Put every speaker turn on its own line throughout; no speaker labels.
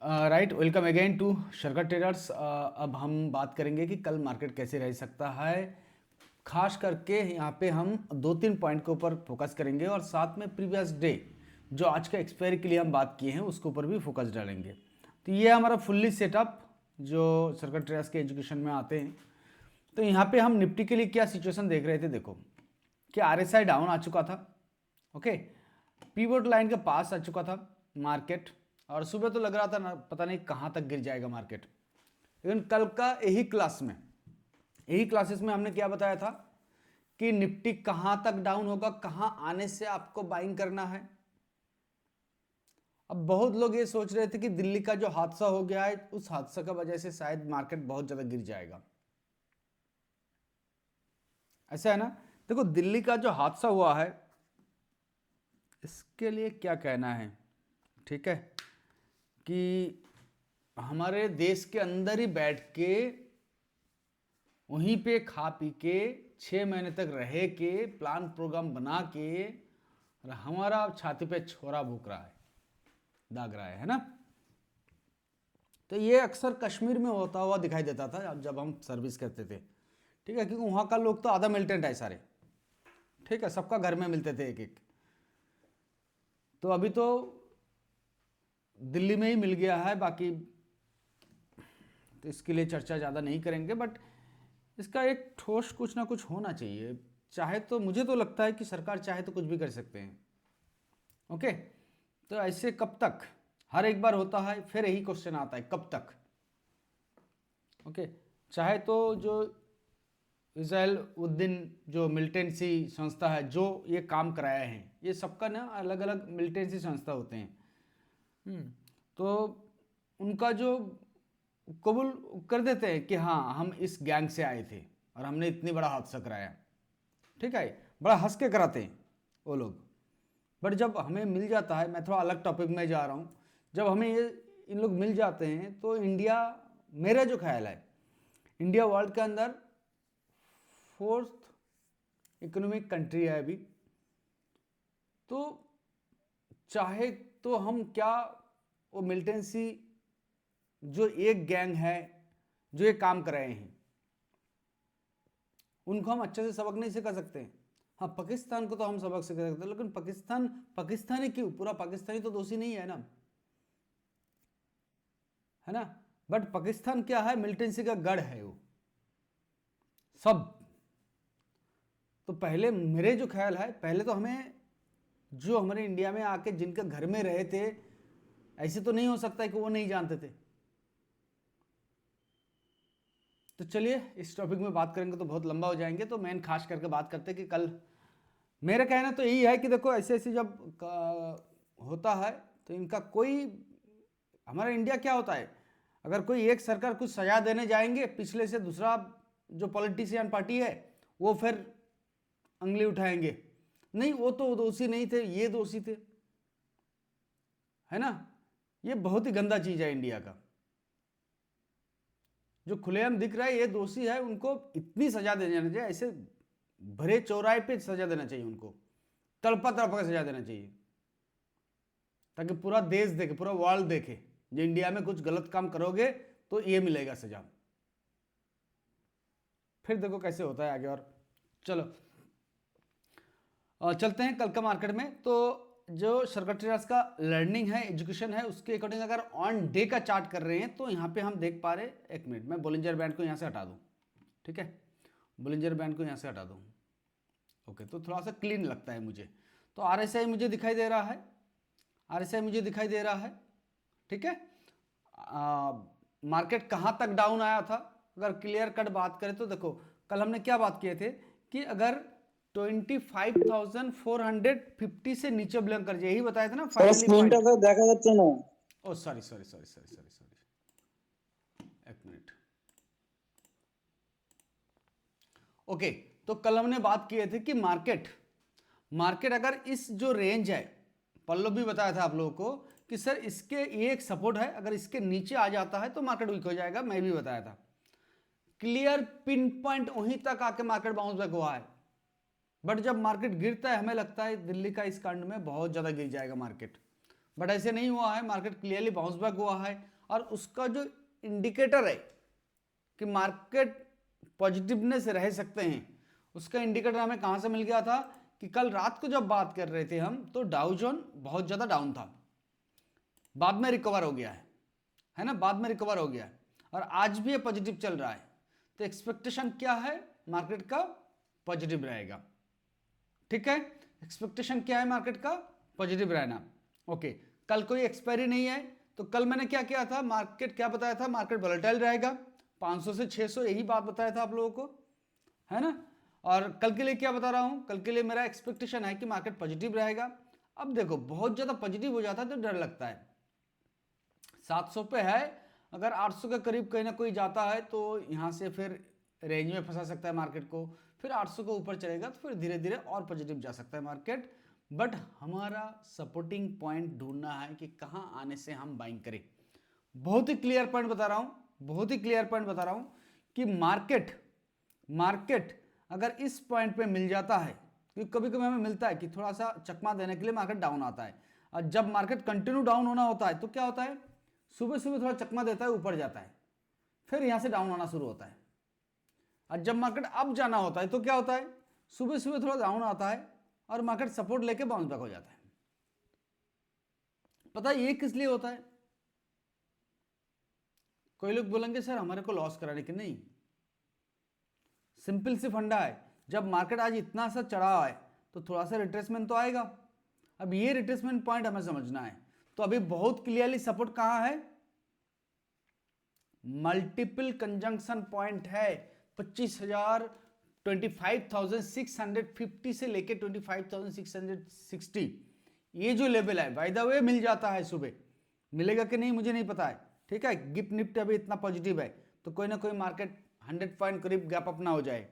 Right, welcome again to Sharkat traders. अब हम बात करेंगे कि कल मार्केट कैसे रह सकता है। खास करके यहाँ पे हम दो तीन पॉइंट के ऊपर फोकस करेंगे और साथ में प्रीवियस डे जो आज का एक्सपायरी के लिए हम बात किए हैं उसके ऊपर भी फोकस डालेंगे। तो ये हमारा फुल्ली सेटअप जो शरकत ट्रेडर्स के एजुकेशन में आते हैं। तो यहाँ पे हम निफ्टी के लिए क्या सिचुएशन देख रहे थे, देखो कि आरएसआई डाउन आ चुका था, ओके, पीवोट लाइन के पास आ चुका था मार्केट, और सुबह तो लग रहा था ना पता नहीं कहाँ तक गिर जाएगा मार्केट। लेकिन कल का यही क्लासेस में हमने क्या बताया था कि निफ्टी कहाँ तक डाउन होगा, कहाँ आने से आपको बाइंग करना है। अब बहुत लोग ये सोच रहे थे कि दिल्ली का जो हादसा हो गया है उस हादसा की वजह से शायद मार्केट बहुत ज़्यादा गिर जाएगा। ऐसा है ना। देखो दिल्ली का जो हादसा हुआ है इसके लिए क्या कहना है, ठीक है, कि हमारे देश के अंदर ही बैठ के वहीं पे खा पी के 6 महीने तक रहे के प्लान प्रोग्राम बना के और हमारा छाती पे छोरा भूक रहा है, दाग रहा है ना। तो ये अक्सर कश्मीर में होता हुआ दिखाई देता था जब हम सर्विस करते थे, ठीक है, क्योंकि वहाँ का लोग तो आधा मिलिटेंट है सारे, ठीक है, सबका घर में मिलते थे एक एक। तो अभी तो दिल्ली में ही मिल गया है, बाकी तो इसके लिए चर्चा ज़्यादा नहीं करेंगे, बट इसका एक ठोस कुछ ना कुछ होना चाहिए। चाहे तो मुझे तो लगता है कि सरकार चाहे तो कुछ भी कर सकते हैं, ओके। तो ऐसे कब तक, हर एक बार होता है फिर यही क्वेश्चन आता है कब तक, ओके। चाहे तो जो इज़राइल उद्दीन जो मिलिटेंसी संस्था है जो ये काम कराया है, ये सबका ना अलग अलग मिलिटेंसी संस्था होते हैं, तो उनका जो कबूल कर देते हैं कि हाँ हम इस गैंग से आए थे और हमने इतनी बड़ा हादसा कराया, ठीक है, बड़ा हंस के कराते हैं वो लोग। बट जब हमें मिल जाता है, मैं थोड़ा अलग टॉपिक में जा रहा हूँ, जब हमें ये इन लोग मिल जाते हैं तो इंडिया, मेरा जो ख्याल है, इंडिया वर्ल्ड के अंदर 4th इकोनॉमिक कंट्री है अभी। तो चाहे तो हम क्या, वो मिलिटेंसी जो एक गैंग है जो ये काम कर रहे हैं उनको हम अच्छे से सबक नहीं सिखा सकते। हाँ, पाकिस्तान को तो हम सबक सिखा सकते हैं, लेकिन पाकिस्तानी क्यों, पूरा पाकिस्तानी तो दोषी नहीं है ना, है ना। बट पाकिस्तान क्या है, मिलिटेंसी का गढ़ है वो सब। तो पहले मेरे जो ख्याल है, पहले तो हमें जो हमारे इंडिया में आके जिनके घर में रहे थे, ऐसे तो नहीं हो सकता है कि वो नहीं जानते थे। तो चलिए इस टॉपिक में बात करेंगे तो बहुत लंबा हो जाएंगे, तो मेन खास करके बात करते हैं कि कल मेरा कहना तो यही है कि देखो ऐसे ऐसे जब होता है तो इनका कोई, हमारा इंडिया क्या होता है, अगर कोई एक सरकार कुछ सजा देने जाएंगे, पिछले से दूसरा जो पॉलिटिशियन पार्टी है वो फिर अंगली उठाएंगे, नहीं वो तो दोषी नहीं थे, ये दोषी थे, है ना। ये बहुत ही गंदा चीज है इंडिया का, जो खुलेआम दिख रहा है ये दोषी है, उनको इतनी सजा दे देना चाहिए, ऐसे भरे चौराहे पे सजा देना चाहिए उनको, तड़पा तड़पा के सजा देना चाहिए, ताकि पूरा देश देखे, पूरा वर्ल्ड देखे, जो इंडिया में कुछ गलत काम करोगे तो ये मिलेगा सजा। फिर देखो कैसे होता है आगे। और चलो चलते हैं कल का मार्केट में। तो जो शरकत ट्रेडर्स का लर्निंग है, एजुकेशन है, उसके अकॉर्डिंग अगर ऑन डे का चार्ट कर रहे हैं तो यहाँ पे हम देख पा रहे, एक मिनट मैं बोलिंजर बैंड को यहाँ से हटा दूँ, ठीक है, बोलिंजर बैंड को यहाँ से हटा दूँ, ओके, तो थोड़ा सा क्लीन लगता है मुझे। तो आरएसआई मुझे दिखाई दे रहा है, आरएसआई मुझे दिखाई दे रहा है, ठीक है। मार्केट कहाँ तक डाउन आया था, अगर क्लियर कट बात करें तो देखो कल हमने क्या बात किए थे कि अगर 25,450 से नीचे बिलोंग कर जाए, यही बताया था ना फाइनली
স্ক্রিনটা তো দেখা যাচ্ছে না।
Oh sorry sorry sorry sorry sorry sorry, एक मिनट, ओके। तो कल हमने बात किए थे कि मार्केट अगर इस जो रेंज है, पल्लव भी बताया था आप लोगों को कि सर इसके ये एक सपोर्ट है, अगर इसके नीचे आ जाता है तो मार्केट वीक हो जाएगा, मैं भी बताया था। क्लियर पिन पॉइंट वहीं तक आके मार्केट बाउंस बैक हुआ है, बट जब मार्केट गिरता है हमें लगता है दिल्ली का इस कांड में बहुत ज्यादा गिर जाएगा मार्केट, बट ऐसे नहीं हुआ है, मार्केट क्लियरली बाउंस बैक हुआ है। और उसका जो इंडिकेटर है कि मार्केट पॉजिटिवनेस रह सकते हैं, उसका इंडिकेटर हमें कहां से मिल गया था कि कल रात को जब बात कर रहे थे हम, तो डाउ जोन बहुत ज्यादा डाउन था, बाद में रिकवर हो गया है ना, बाद में रिकवर हो गया है, और आज भी ये पॉजिटिव चल रहा है। तो एक्सपेक्टेशन क्या है, मार्केट का पॉजिटिव रहेगा। ठीक है, एक्सपेक्टेशन क्या है मार्केट का, पॉजिटिव रहना। ओके, कल कोई एक्सपायरी नहीं है, तो कल मैंने क्या किया था, मार्केट क्या बताया था, मार्केट वोलेटाइल रहेगा 500 से 600, यही बात बताया था आप लोगों को, है ना। और कल के लिए क्या बता रहा हूं, कल के लिए मेरा एक्सपेक्टेशन है कि मार्केट पॉजिटिव रहेगा। अब देखो बहुत ज्यादा पॉजिटिव हो जाता है तो डर लगता है, 700 पे है, अगर 800 के करीब कहीं ना कोई जाता है तो यहां से फिर रेंज में फंसा सकता है मार्केट को, फिर 800 के ऊपर चलेगा तो फिर धीरे धीरे और पॉजिटिव जा सकता है मार्केट। बट हमारा सपोर्टिंग पॉइंट ढूंढना है कि कहां आने से हम बाइंग करें। बहुत ही क्लियर पॉइंट बता रहा हूं, बहुत ही क्लियर पॉइंट बता रहा हूं कि मार्केट अगर इस पॉइंट पे मिल जाता है, क्योंकि कभी कभी हमें मिलता है कि थोड़ा सा चकमा देने के लिए मार्केट डाउन आता है, और जब मार्केट कंटिन्यू डाउन होना होता है तो क्या होता है, सुबह सुबह थोड़ा चकमा देता है, ऊपर जाता है, फिर यहां से डाउन होना शुरू होता है। और जब मार्केट अप जाना होता है तो क्या होता है, सुबह सुबह थोड़ा डाउन आता है और मार्केट सपोर्ट लेके बाउंस बैक हो जाता है। पता है ये किस लिए होता है? कोई लोग बोलेंगे सर हमारे को लॉस कराने की, नहीं, सिंपल सी फंडा है, जब मार्केट आज इतना सा चढ़ा है तो थोड़ा सा रिट्रेसमेंट तो आएगा। अब ये रिट्रेसमेंट पॉइंट हमें समझना है, तो अभी बहुत क्लियरली सपोर्ट कहां है, मल्टीपल कंजंक्शन पॉइंट है 25,000, 25,650 से लेके 25,660, ये जो लेवल है बाय द वे मिल जाता है सुबह, मिलेगा कि नहीं मुझे नहीं पता है। ठीक है, गिफ्ट निफ्ट अभी इतना पॉजिटिव है तो कोई ना कोई मार्केट 100 पॉइंट करीब गैप अप ना हो जाए।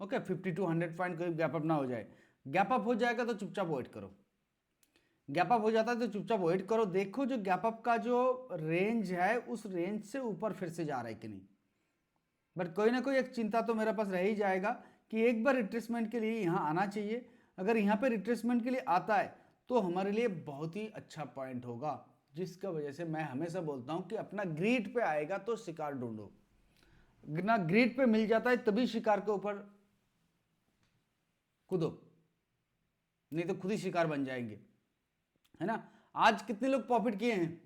ओके, 50 to 100 पॉइंट करीब गैप अप ना हो जाए। गैप अप हो जाएगा तो चुपचाप वेट करो, गैप अप हो जाता है तो चुपचाप वेट करो, देखो जो गैप अप का जो रेंज है उस रेंज से ऊपर फिर से जा रहा है कि नहीं। बट कोई ना कोई एक चिंता तो मेरे पास रह ही जाएगा कि एक बार रिट्रेसमेंट के लिए यहाँ आना चाहिए। अगर यहाँ पे रिट्रेसमेंट के लिए आता है तो हमारे लिए बहुत ही अच्छा पॉइंट होगा, जिसका वजह से मैं हमेशा बोलता हूँ कि अपना ग्रिड पे आएगा तो शिकार ढूंढो, ना ग्रिड पे मिल जाता है तभी शिकार के ऊपर कूदो, नहीं तो खुद ही शिकार बन जाएंगे, है ना। आज कितने लोग प्रॉफिट किए हैं,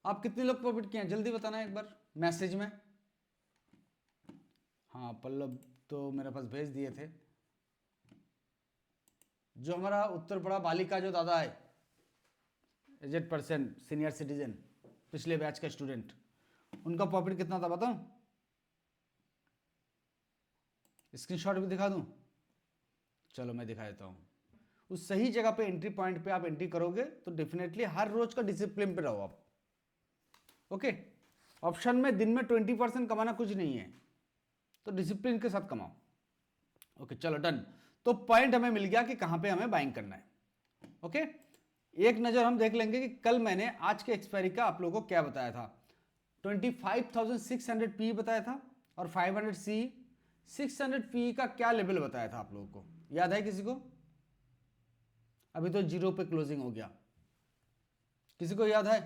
आप कितने लोग प्रॉफिट किए हैं जल्दी बताना एक बार मैसेज में। हाँ पल्लव तो मेरे पास भेज दिए थे, जो हमारा उत्तर पड़ा बालिका जो दादा है, एजेड पर्सन सीनियर सिटीजन, पिछले बैच का स्टूडेंट, उनका प्रॉफिट कितना था बताऊं, स्क्रीनशॉट भी दिखा दूं, चलो मैं दिखा देता हूं। उस सही जगह पे एंट्री पॉइंट पे आप एंट्री करोगे तो डेफिनेटली हर रोज का डिसिप्लिन पे रहो आप। ओके, ऑप्शन में दिन में 20% कमाना कुछ नहीं है, तो डिसिप्लिन के साथ कमाओ। ओके चलो डन, तो पॉइंट हमें मिल गया कि कहां पे हमें बाइंग करना है। ओके, एक नजर हम देख लेंगे कि कल मैंने आज के एक्सपायरी का आप लोगों को क्या बताया था, 25,600 पी बताया था और 500 सी, 600 पी का क्या लेवल बताया था आप लोगों को, याद है किसी को? अभी तो जीरो पे क्लोजिंग हो गया, किसी को याद है?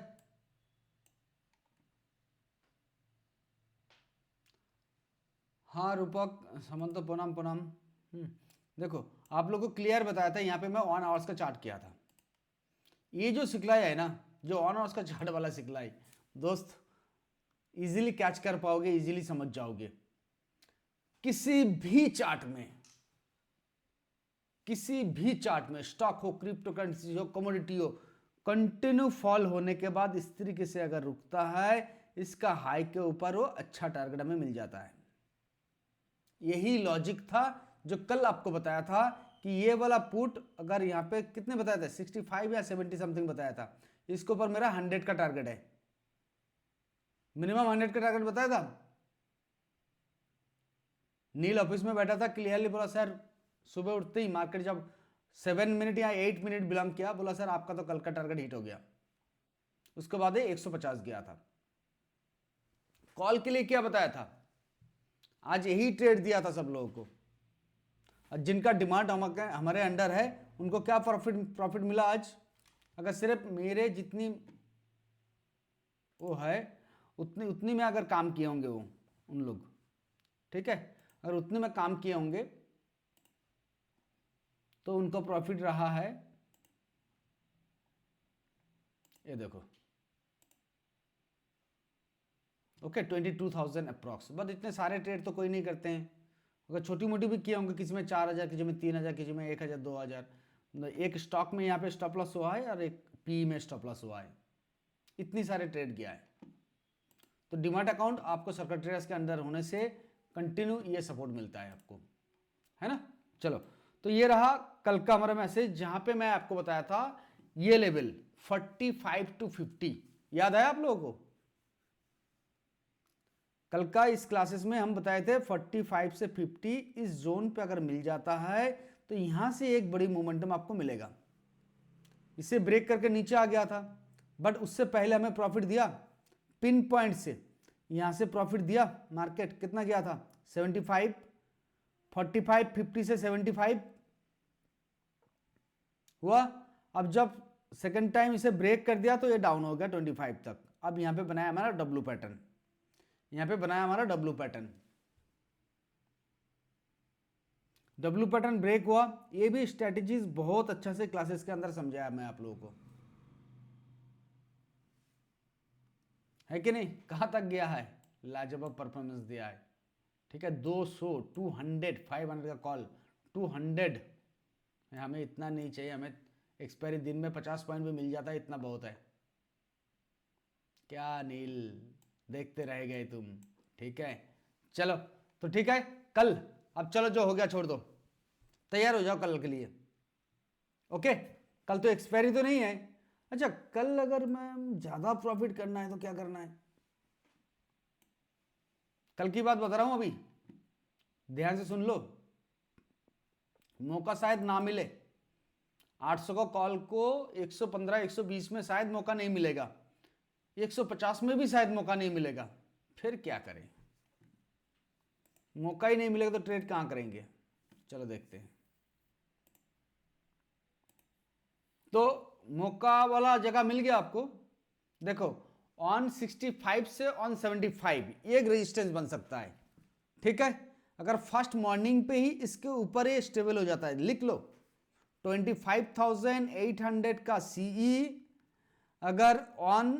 हाँ रूपक समंत प्रणाम प्रणाम। देखो आप लोगों को क्लियर बताया था, यहाँ पे मैं 1 आवर्स का चार्ट किया था। ये जो सिखलाई है ना, जो 1 आवर्स का चार्ट वाला सिखलाई, दोस्त इजीली कैच कर पाओगे, इजीली समझ जाओगे। किसी भी चार्ट में, किसी भी चार्ट में, स्टॉक हो, क्रिप्टो करेंसी हो, कमोडिटी हो, कंटिन्यू फॉल होने के बाद इस तरीके से अगर रुकता है, इसका हाई के ऊपर वो अच्छा टारगेट हमें मिल जाता है। यही लॉजिक था जो कल आपको बताया था कि ये वाला पुट अगर यहाँ पे कितने बताया था, 65 या 70 समथिंग बताया था, इसके ऊपर मेरा 100 का टारगेट है, मिनिमम 100 का टारगेट बताया था। नील ऑफिस में बैठा था, क्लियरली बोला सर, सुबह उठते ही मार्केट जब 7 मिनट या 8 मिनट बिलोंग किया, बोला सर आपका तो कल का टारगेट हिट हो गया। उसके बाद 150 गया था। कॉल के लिए क्या बताया था, आज यही ट्रेड दिया था सब लोगों को, जिनका डिमांड हमारे अंडर है उनको क्या प्रॉफिट मिला आज। अगर सिर्फ मेरे जितनी वो है उतनी उतनी में अगर काम किए होंगे वो उन लोग, ठीक है, अगर उतने में काम किए होंगे तो उनका प्रॉफिट रहा है, ये देखो, ओके 22,000 अप्रॉक्स। बट इतने सारे ट्रेड तो कोई नहीं करते हैं, अगर छोटी मोटी भी किए होंगे, किसी में 4,000, किसी में 3,000, किसी में 1,000, 2,000, एक स्टॉक में यहाँ पे स्टॉप लॉस हुआ है और एक पी में स्टॉप लॉस हुआ है, इतनी सारे ट्रेड किया है। तो डीमैट अकाउंट आपको सर्किट ट्रेडर्स के अंदर होने से कंटिन्यू ये सपोर्ट मिलता है आपको, है ना। चलो, तो ये रहा कल का हमारा मैसेज, जहां पे मैं आपको बताया था ये लेवल 45 to 50, याद आया आप लोगों को? कल का इस क्लासेस में हम बताए थे 45 से 50 इस जोन पे अगर मिल जाता है तो यहां से एक बड़ी मोमेंटम आपको मिलेगा। इसे ब्रेक करके नीचे आ गया था, बट उससे पहले हमें प्रॉफिट दिया पिन पॉइंट से, यहां से प्रॉफिट दिया मार्केट, कितना गया था 75, 45, 50 से 75 हुआ। अब जब सेकंड टाइम इसे ब्रेक कर दिया तो ये डाउन हो गया 25 तक। अब यहां पे बनाया हमारा डब्ल्यू पैटर्न, यहां पे बनाया हमारा W pattern, W pattern break हुआ। ये भी स्ट्रेटेजीज बहुत अच्छा से क्लासेस के अंदर समझाया मैं आप लोगों को, है कि नहीं? कहां तक गया है, लाजवाब परफॉर्मेंस दिया है, ठीक है। 200, 200, 500 का कॉल, 200, हमें इतना नहीं चाहिए, हमें एक्सपायरी दिन में 50 पॉइंट भी मिल जाता है, इतना बहुत है। क्या नील, देखते रह गए तुम, ठीक है। चलो, तो ठीक है, कल अब चलो जो हो गया छोड़ दो, तैयार हो जाओ कल के लिए, ओके। कल तो एक्सपायरी तो नहीं है। अच्छा, कल अगर मैं ज्यादा प्रॉफिट करना है तो क्या करना है? कल की बात बता रहा हूं अभी, ध्यान से सुन लो। मौका शायद ना मिले, 800 का कॉल को 115, 120 में शायद मौका नहीं मिलेगा, 150 में भी शायद मौका नहीं मिलेगा, फिर क्या करें? मौका ही नहीं मिलेगा तो ट्रेड कहां करेंगे? चलो देखते हैं। तो मौका वाला जगह मिल गया आपको, देखो ऑन 65 से ऑन 75 एक रेजिस्टेंस बन सकता है, ठीक है। अगर फर्स्ट मॉर्निंग पे ही इसके ऊपर ये स्टेबल हो जाता है, लिख लो 25,800 का सीई अगर ऑन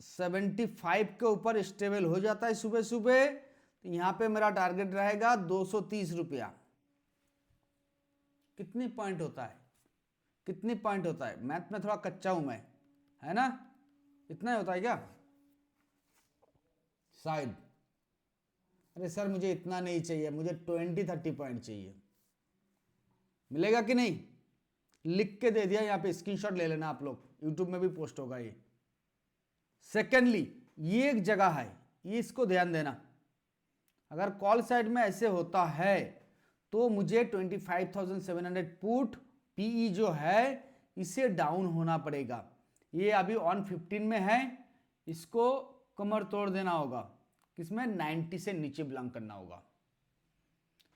75 के ऊपर स्टेबल हो जाता है सुबह सुबह, तो यहां पे मेरा टारगेट रहेगा 230 रुपया। कितनी पॉइंट होता है, कितनी पॉइंट होता है? मैथ में थोड़ा कच्चा हूं मैं, है ना। इतना ही होता है क्या शायद? अरे सर मुझे इतना नहीं चाहिए, मुझे 20-30 पॉइंट चाहिए, मिलेगा कि नहीं? लिख के दे दिया, यहां पे स्क्रीनशॉट ले लेना आप लोग, यूट्यूब में भी पोस्ट होगा ये। सेकेंडली, ये एक जगह है, ये इसको ध्यान देना, अगर कॉल साइड में ऐसे होता है तो मुझे 25,700 पुट पीई जो है इसे डाउन होना पड़ेगा। ये अभी ऑन 15 में है, इसको कमर तोड़ देना होगा, किसमें? 90 से नीचे बिलोंग करना होगा,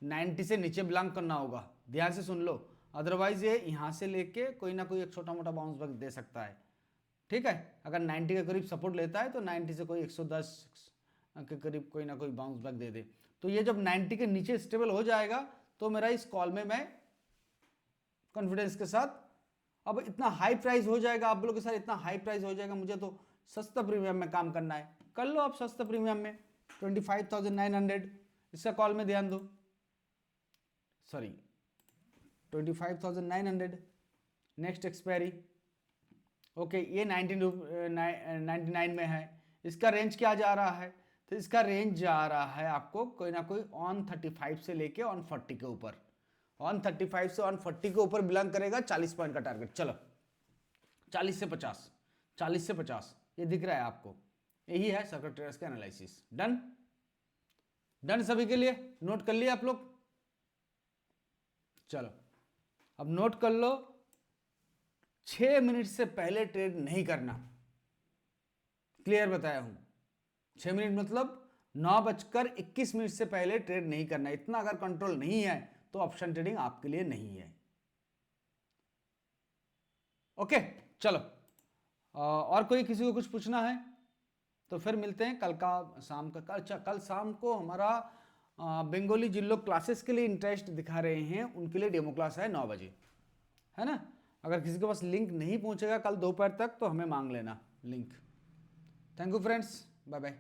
90 से नीचे बिलोंग करना होगा, ध्यान से सुन लो। अदरवाइज ये यहां से लेके कोई ना कोई एक छोटा मोटा बाउंस बैक दे सकता है, ठीक है। अगर 90 के करीब सपोर्ट लेता है तो 90 से कोई 110 के करीब कोई ना कोई बाउंस बैक दे दे। तो ये जब 90 के नीचे स्टेबल हो जाएगा तो मेरा इस कॉल में मैं कॉन्फिडेंस के साथ, अब इतना हाई प्राइस हो जाएगा आप लोगों के साथ, इतना हाई प्राइस हो जाएगा, मुझे तो सस्ता प्रीमियम में काम करना है, कर लो आप सस्ता प्रीमियम में 25,900, इसका कॉल में ध्यान दो, सॉरी 25,900 नेक्स्ट एक्सपायरी, ओके। ये 99 में है, इसका रेंज क्या जा रहा है? तो इसका रेंज जा रहा है आपको कोई ना कोई ऑन 35 से लेके ऑन 40 के ऊपर, ऑन 35 से ऑन 40 के ऊपर बिलोंग करेगा, 40 पॉइंट का टारगेट। चलो 40 से 50, 40 से 50 ये दिख रहा है आपको, यही है सर्किट ट्रेडर्स का एनालिसिस। डन, डन सभी के लिए, नोट कर लिया आप लोग? चलो अब नोट कर लो, 6 मिनट से पहले ट्रेड नहीं करना, क्लियर बताया हूं। 6 मिनट मतलब 9:21 से पहले ट्रेड नहीं करना, इतना अगर कंट्रोल नहीं है तो ऑप्शन ट्रेडिंग आपके लिए नहीं है, ओके। चलो और कोई किसी को कुछ पूछना है? तो फिर मिलते हैं कल का शाम का। कल शाम को हमारा बंगाली जिन लोग क्लासेस के लिए इंटरेस्ट दिखा रहे हैं उनके लिए डेमो क्लास है 9 बजे, है ना। अगर किसी के पास लिंक नहीं पहुंचेगा कल दोपहर तक तो हमें मांग लेना link. Thank you friends, bye bye.